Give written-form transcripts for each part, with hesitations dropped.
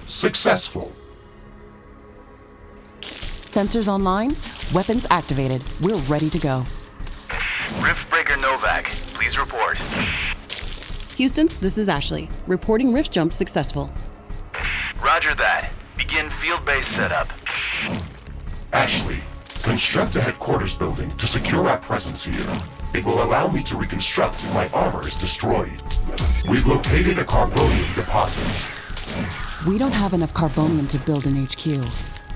successful. Sensors online, weapons activated. We're ready to go. Riftbreaker Novak, please report. Houston, this is Ashley. Reporting rift jump successful. Roger that. Begin field-based setup. Ashley, construct a headquarters building to secure our presence here. It will allow me to reconstruct if my armor is destroyed. We've located a carbonium deposit. We don't have enough carbonium to build an HQ.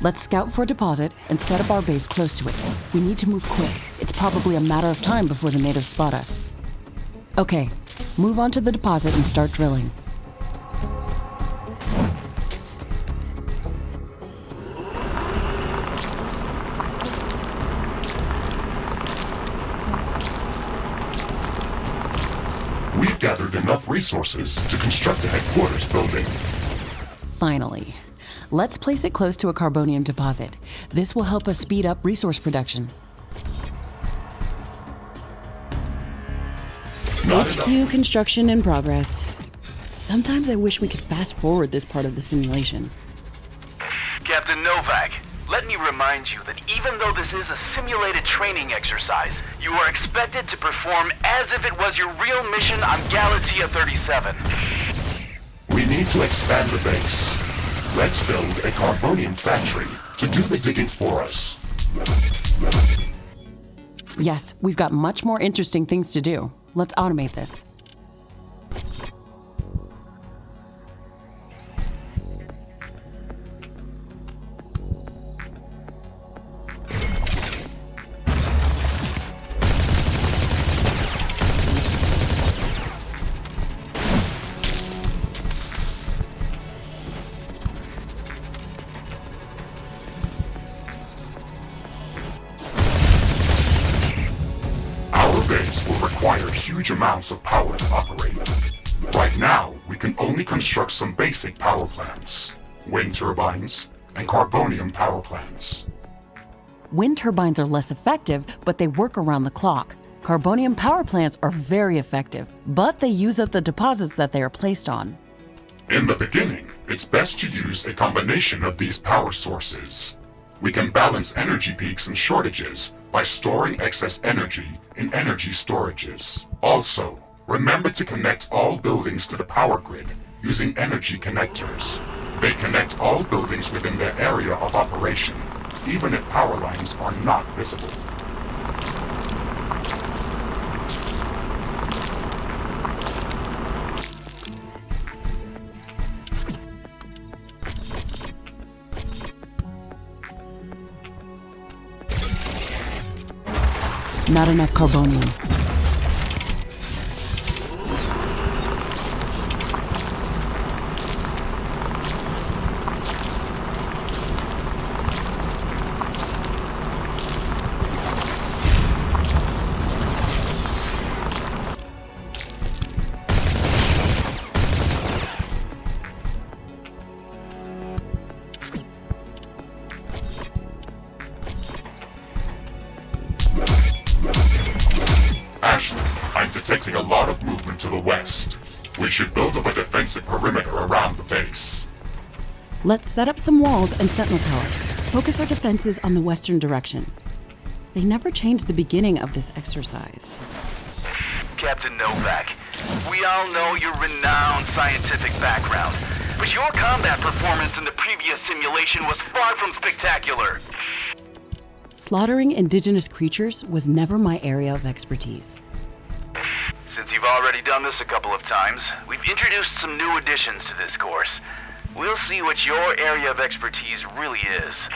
Let's scout for a deposit and set up our base close to it. We need to move quick. It's probably a matter of time before the natives spot us. Okay, move on to the deposit and start drilling. We've gathered enough resources to construct a headquarters building. Finally. Let's place it close to a carbonium deposit. This will help us speed up resource production. HQ construction in progress. Sometimes I wish we could fast forward this part of the simulation. Captain Novak, let me remind you that even though this is a simulated training exercise, you are expected to perform as if it was your real mission on Galatea 37. We need to expand the base. Let's build a carbonium factory to do the digging for us. Yes, we've got much more interesting things to do. Let's automate this. Will require huge amounts of power to operate. Right now, we can only construct some basic power plants, wind turbines, and carbonium power plants. Wind turbines are less effective, but they work around the clock. Carbonium power plants are very effective, but they use up the deposits that they are placed on. In the beginning, it's best to use a combination of these power sources. We can balance energy peaks and shortages by storing excess energy in energy storages. Also, remember to connect all buildings to the power grid using energy connectors. They connect all buildings within their area of operation, even if power lines are not visible. Not enough carbonium. Ashley, I'm detecting a lot of movement to the west. We should build up a defensive perimeter around the base. Let's set up some walls and sentinel towers. Focus our defenses on the western direction. They never changed the beginning of this exercise. Captain Novak, we all know your renowned scientific background, but your combat performance in the previous simulation was far from spectacular. Slaughtering indigenous creatures was never my area of expertise. Since you've already done this a couple of times, we've introduced some new additions to this course. We'll see what your area of expertise really is.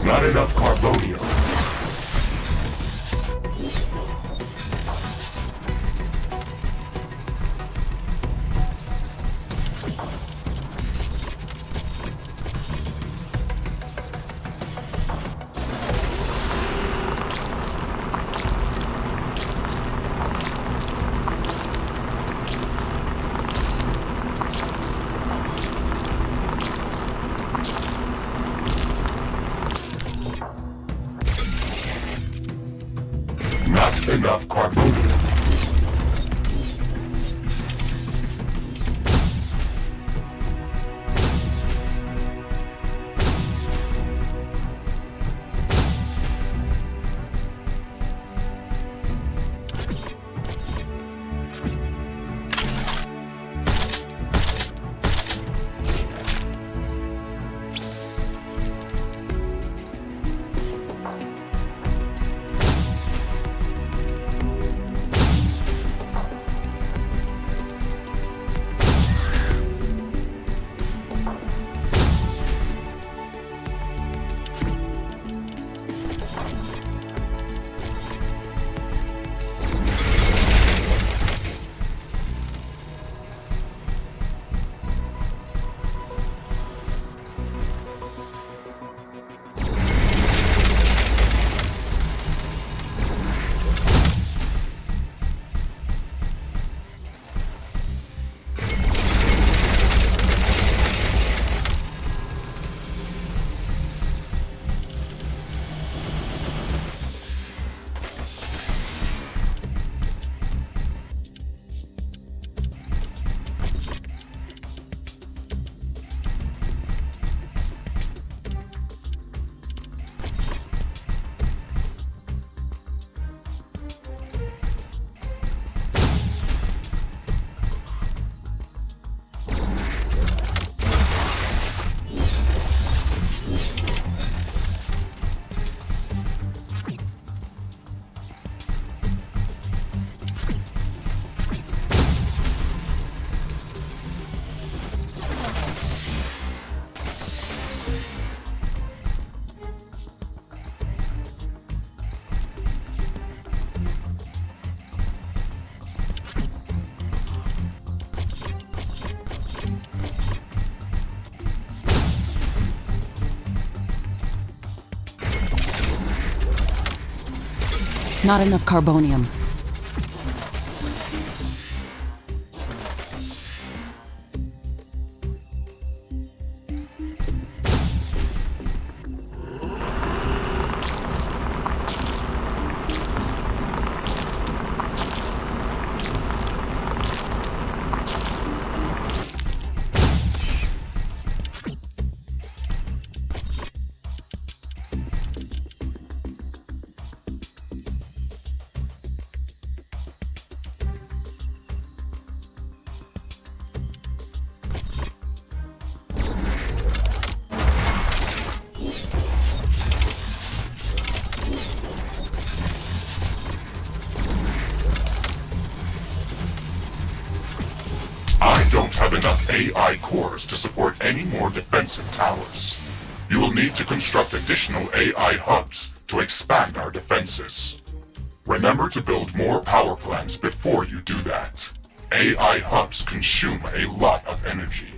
Not enough carbonium. Not enough carbonium. Not enough carbonium. I don't have enough AI cores to support any more defensive towers. You will need to construct additional AI hubs to expand our defenses. Remember to build more power plants before you do that. AI hubs consume a lot of energy.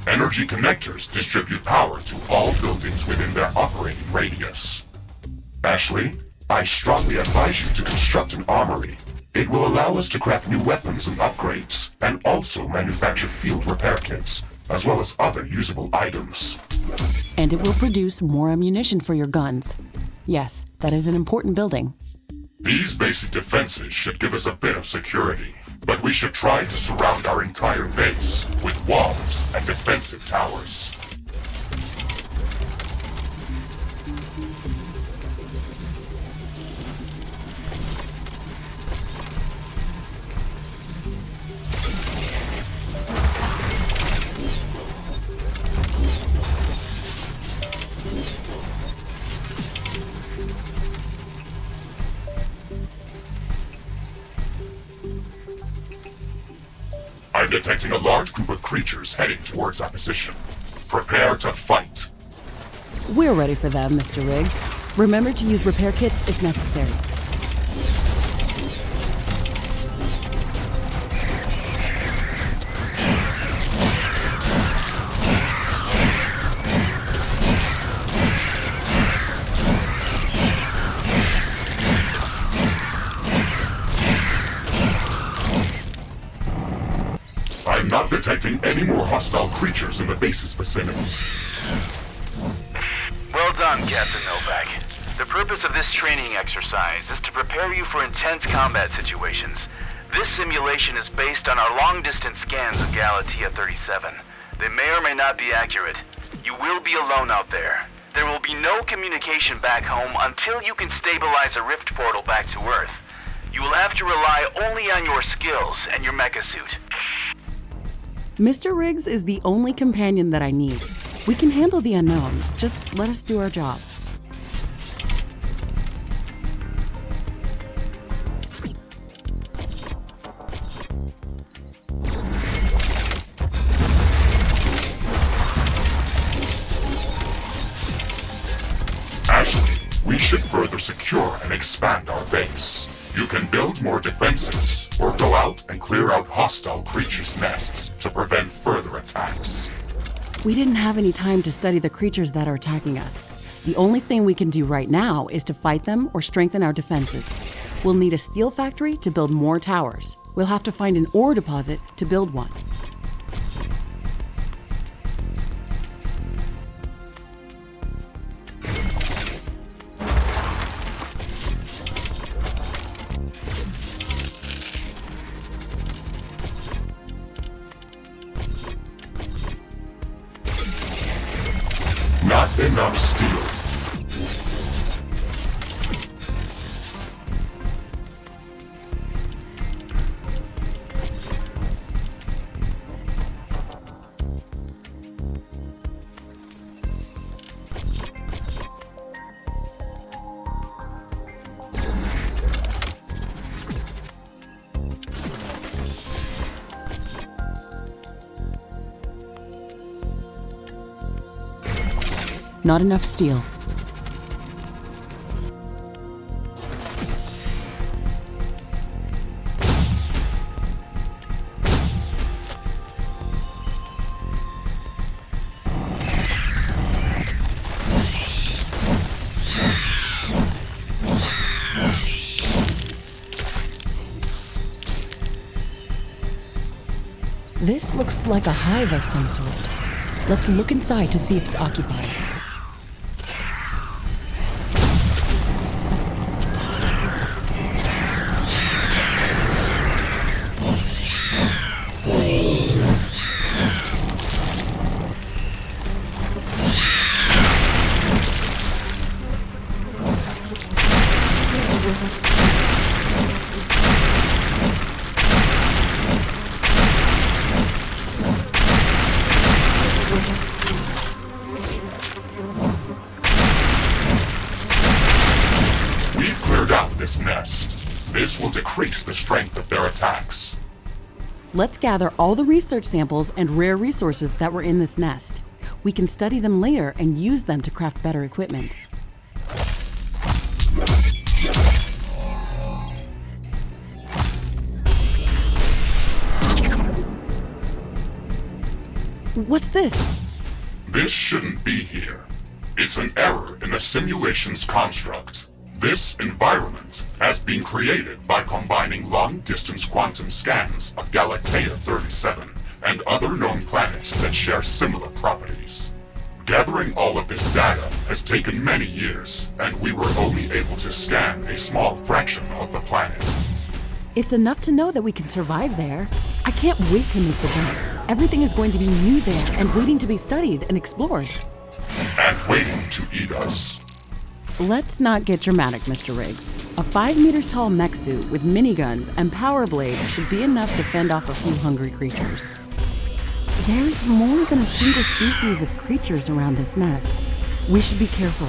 Energy connectors distribute power to all buildings within their operating radius. Ashley, I strongly advise you to construct an armory. It will allow us to craft new weapons and upgrades, and also manufacture field repair kits, as well as other usable items. And it will produce more ammunition for your guns. Yes, that is an important building. These basic defenses should give us a bit of security, but we should try to surround our entire base with walls and defensive towers. I'm detecting a large group of creatures heading towards our position. Prepare to fight. We're ready for them, Mr. Riggs. Remember to use repair kits if necessary. I'm not detecting any more hostile creatures in the base's vicinity. Well done, Captain Novak. The purpose of this training exercise is to prepare you for intense combat situations. This simulation is based on our long-distance scans of Galatea 37. They may or may not be accurate. You will be alone out there. There will be no communication back home until you can stabilize a rift portal back to Earth. You will have to rely only on your skills and your mecha suit. Mr. Riggs is the only companion that I need. We can handle the unknown. Just let us do our job. Ashley, we should further secure and expand our base. You can build more defenses, or go out and clear out hostile creatures' nests to prevent further attacks. We didn't have any time to study the creatures that are attacking us. The only thing we can do right now is to fight them or strengthen our defenses. We'll need a steel factory to build more towers. We'll have to find an ore deposit to build one. Not enough steel. Not enough steel. This looks like a hive of some sort. Let's look inside to see if it's occupied. We've cleared out this nest. This will decrease the strength of their attacks. Let's gather all the research samples and rare resources that were in this nest. We can study them later and use them to craft better equipment. What's this? This shouldn't be here. It's an error in the simulation's construct. This environment has been created by combining long-distance quantum scans of Galatea 37 and other known planets that share similar properties. Gathering all of this data has taken many years, and we were only able to scan a small fraction of the planet. It's enough to know that we can survive there. I can't wait to make the jump. Everything is going to be new there and waiting to be studied and explored. And waiting to eat us. Let's not get dramatic, Mr. Riggs. A 5 meters tall mech suit with miniguns and power blades should be enough to fend off a few hungry creatures. There's more than a single species of creatures around this nest. We should be careful.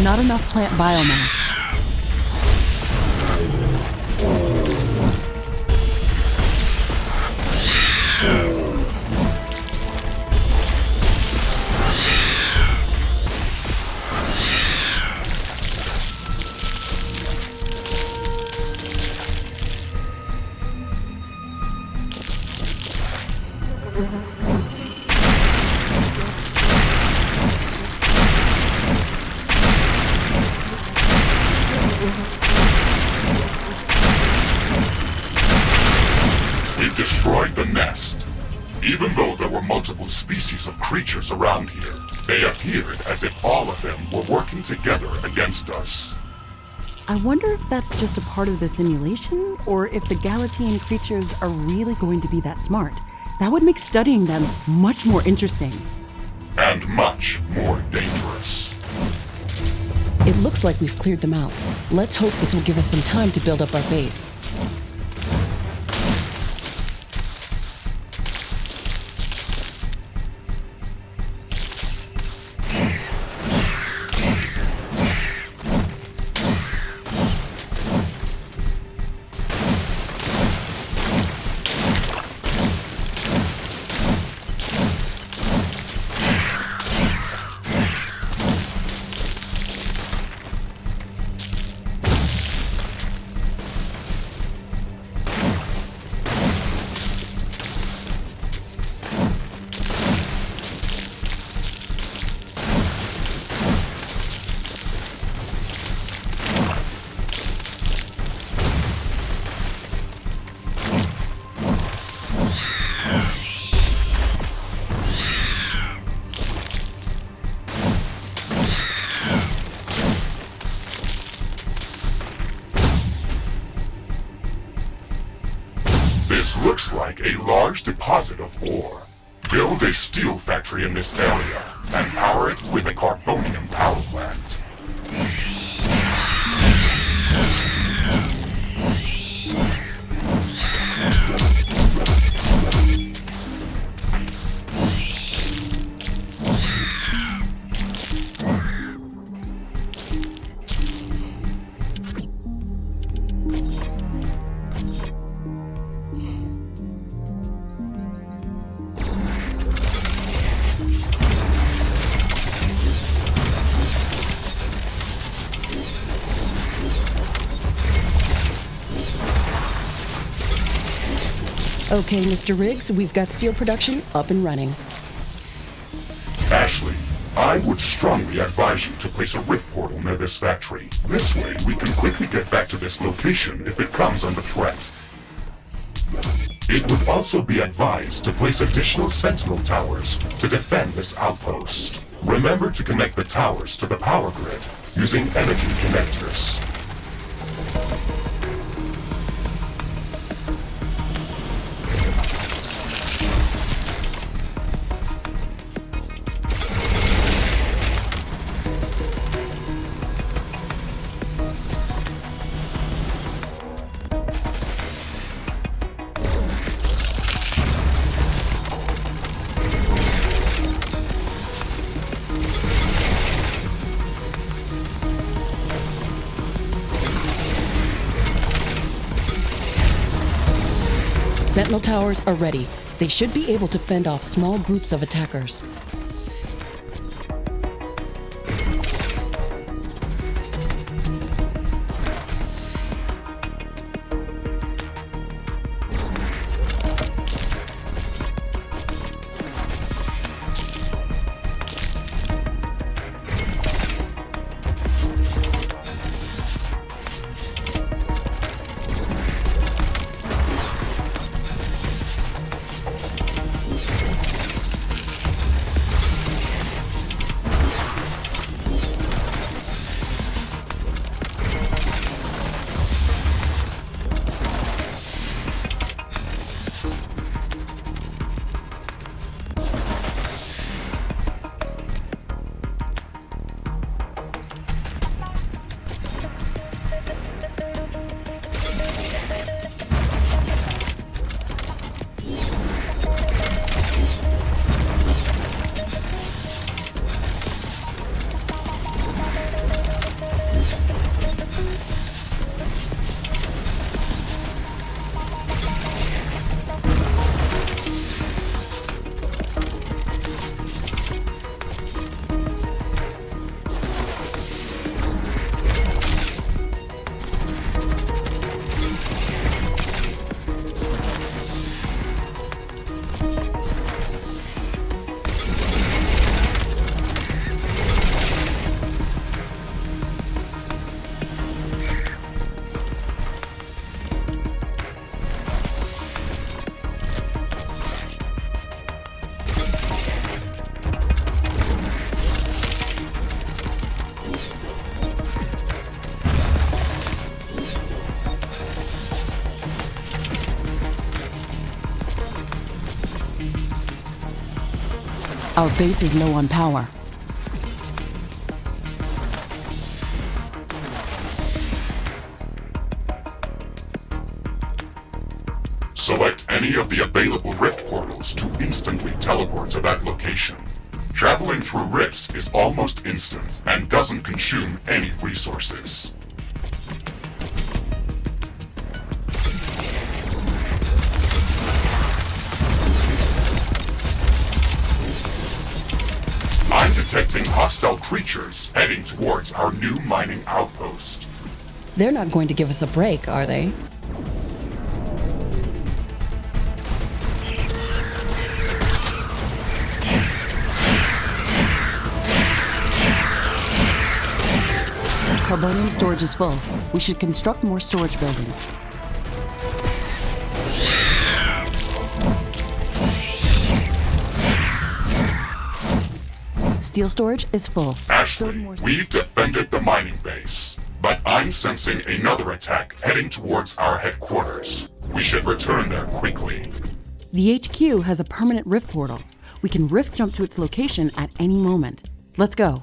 Not enough plant biomass. We've destroyed the nest. Even though there were multiple species of creatures around here, they appeared as if all of them were working together against us. I wonder if that's just a part of the simulation, or if the Galatean creatures are really going to be that smart. That would make studying them much more interesting. And much more dangerous. It looks like we've cleared them out. Let's hope this will give us some time to build up our base. This looks like a large deposit of ore. Build a steel factory in this area and power it with a carbonium power plant. Okay, Mr. Riggs, we've got steel production up and running. Ashley, I would strongly advise you to place a rift portal near this factory. This way, we can quickly get back to this location if it comes under threat. It would also be advised to place additional sentinel towers to defend this outpost. Remember to connect the towers to the power grid using energy connectors. Sentinel towers are ready. They should be able to fend off small groups of attackers. Our base is low on power. Select any of the available rift portals to instantly teleport to that location. Traveling through rifts is almost instant and doesn't consume any resources. I'm detecting hostile creatures heading towards our new mining outpost. They're not going to give us a break, are they? Carbonium storage is full. We should construct more storage buildings. Steel storage is full. Ashley, we've defended the mining base, but I'm sensing another attack heading towards our headquarters. We should return there quickly. The HQ has a permanent rift portal. We can rift jump to its location at any moment. Let's go.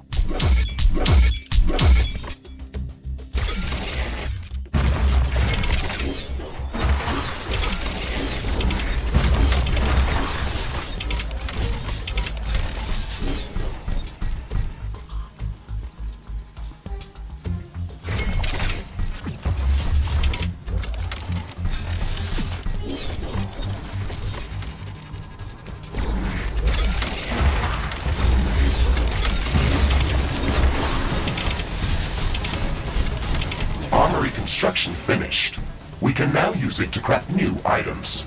Construction finished. We can now use it to craft new items.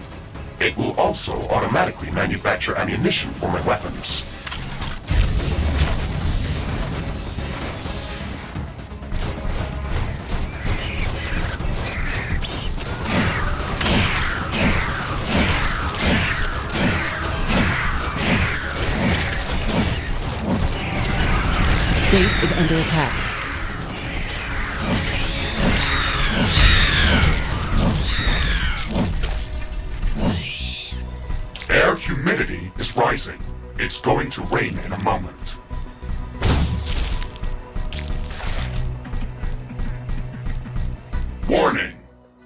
It will also automatically manufacture ammunition for my weapons. Base is under attack. Air humidity is rising. It's going to rain in a moment. Warning!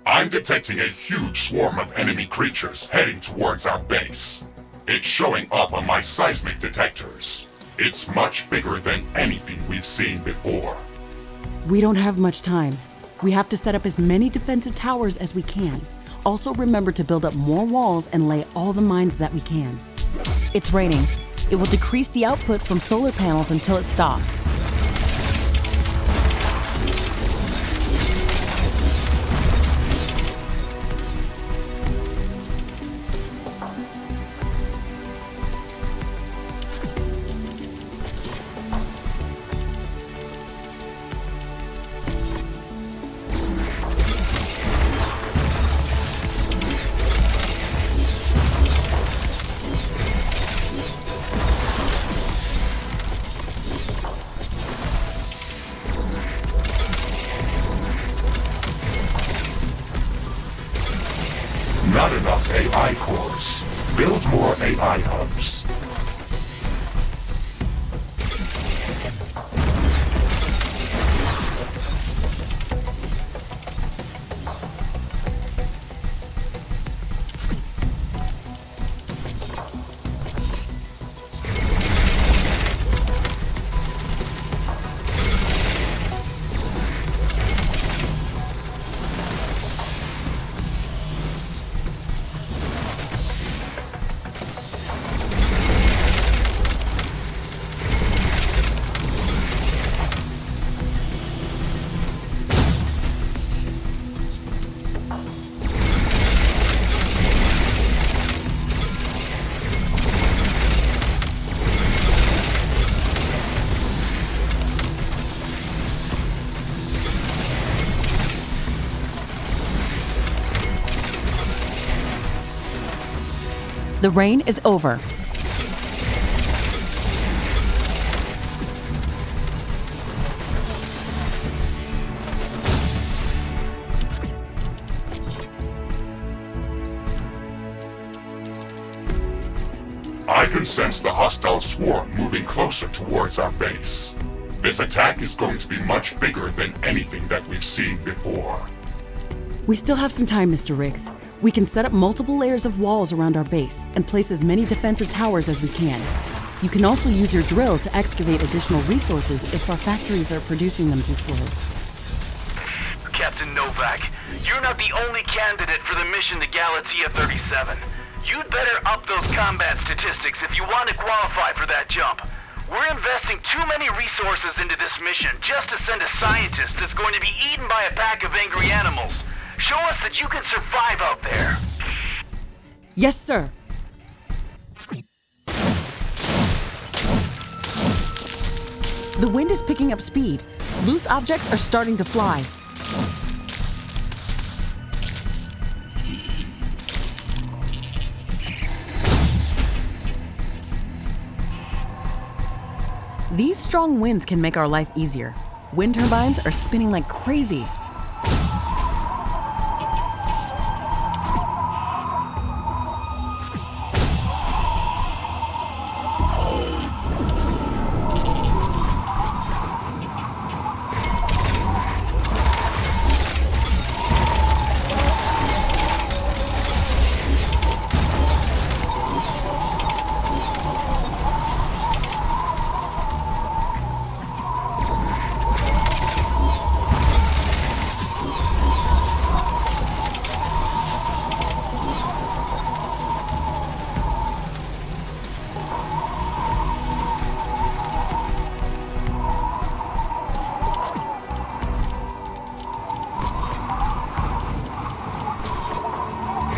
I'm detecting a huge swarm of enemy creatures heading towards our base. It's showing up on my seismic detectors. It's much bigger than anything we've seen before. We don't have much time. We have to set up as many defensive towers as we can. Also remember to build up more walls and lay all the mines that we can. It's raining. It will decrease the output from solar panels until it stops. Not enough AI cores. Build more AI hubs. The rain is over. I can sense the hostile swarm moving closer towards our base. This attack is going to be much bigger than anything that we've seen before. We still have some time, Mr. Riggs. We can set up multiple layers of walls around our base and place as many defensive towers as we can. You can also use your drill to excavate additional resources if our factories are producing them too slow. Captain Novak, you're not the only candidate for the mission to Galatea 37. You'd better up those combat statistics if you want to qualify for that jump. We're investing too many resources into this mission just to send a scientist that's going to be eaten by a pack of angry animals. Show us that you can survive out there. Yes, sir. The wind is picking up speed. Loose objects are starting to fly. These strong winds can make our life easier. Wind turbines are spinning like crazy.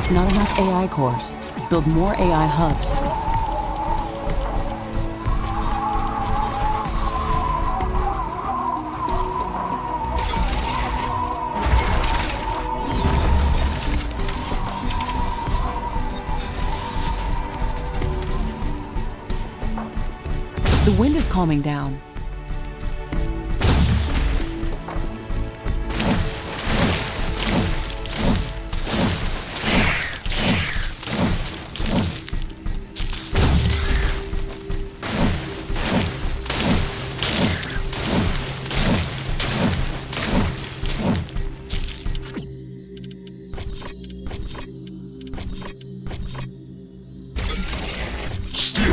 Not enough AI cores. Build more AI hubs. The wind is calming down.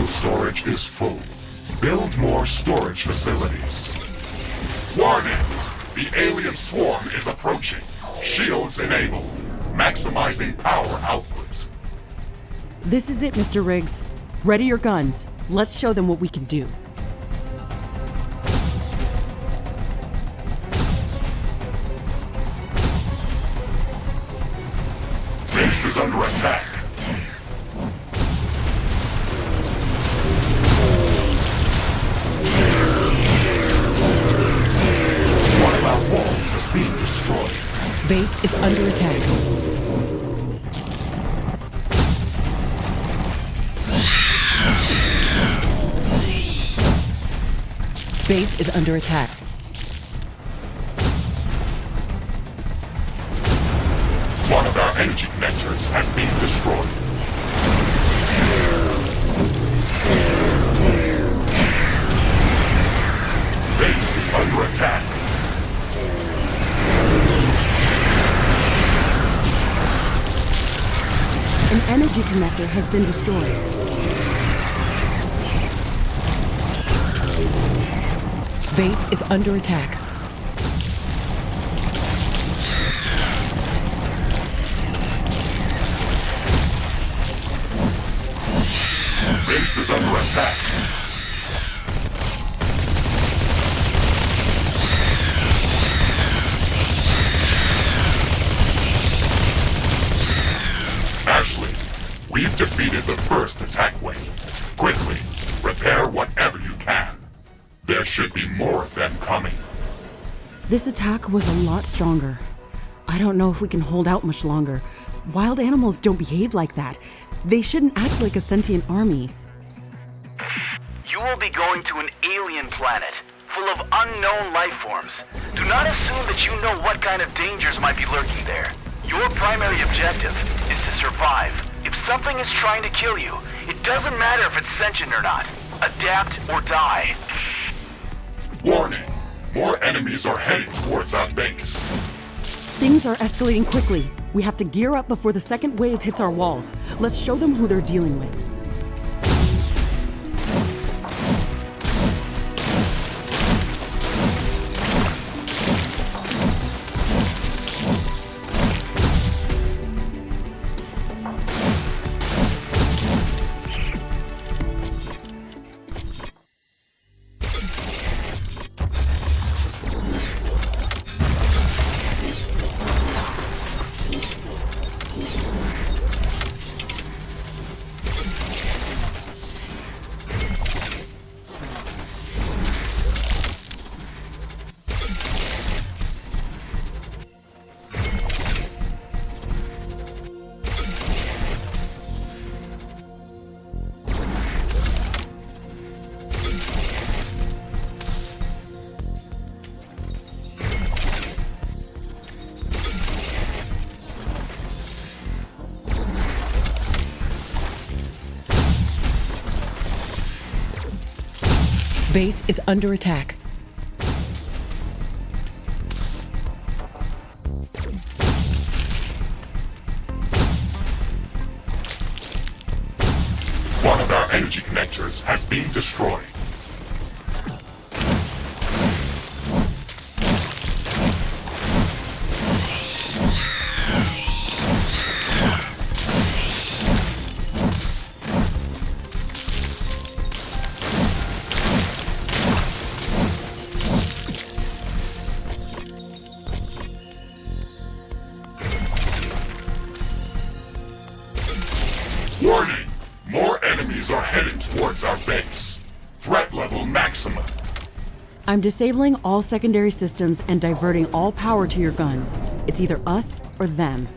Storage is full. Build more storage facilities. Warning! The alien swarm is approaching. Shields enabled. maximizing power output. This is it, Mr. Riggs. Ready your guns. Let's show them what we can do. Base is under attack. One of our walls is being destroyed. Base is under attack. Base is under attack. One of our energy connectors has been destroyed. Base is under attack. An energy connector has been destroyed. Base is under attack. Base is under attack. Ashley, we've defeated the first attack wave. Quickly, repair whatever you can. There should be more of them coming. This attack was a lot stronger. I don't know if we can hold out much longer. Wild animals don't behave like that. They shouldn't act like a sentient army. You will be going to an alien planet full of unknown life forms. Do not assume that you know what kind of dangers might be lurking there. Your primary objective is to survive. If something is trying to kill you, it doesn't matter if it's sentient or not. Adapt or die. Warning! More enemies are heading towards our base. Things are escalating quickly. We have to gear up before the second wave hits our walls. Let's show them who they're dealing with. Base is under attack. One of our energy connectors has been destroyed. Warning! More enemies are heading towards our base. Threat level maximum. I'm disabling all secondary systems and diverting all power to your guns. It's either us or them.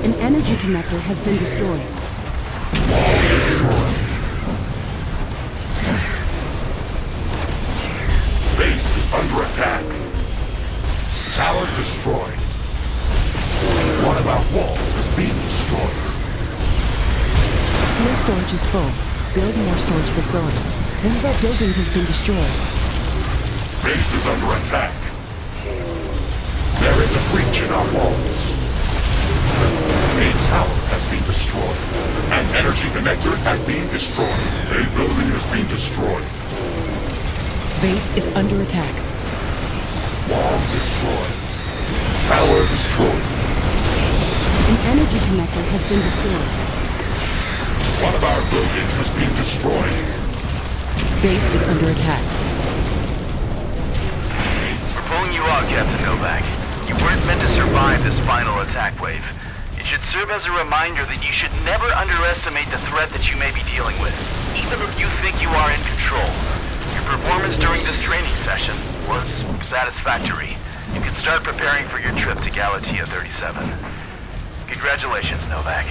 An energy connector has been destroyed. Wall destroyed. Base is under attack. Tower destroyed. One of our walls is being destroyed. Steel storage is full. Build more storage facilities. One of our buildings has been destroyed. Base is under attack. There is a breach in our walls. The main tower has been destroyed. An energy connector has been destroyed. A building has been destroyed. Base is under attack. Wall destroyed. Tower destroyed. An energy connector has been destroyed. One of our buildings has been destroyed. Base is under attack. We're pulling you out, Captain Novak. You weren't meant to survive this final attack wave. It should serve as a reminder that you should never underestimate the threat that you may be dealing with, even if you think you are in control. Your performance during this training session was satisfactory. You can start preparing for your trip to Galatea 37. Congratulations, Novak.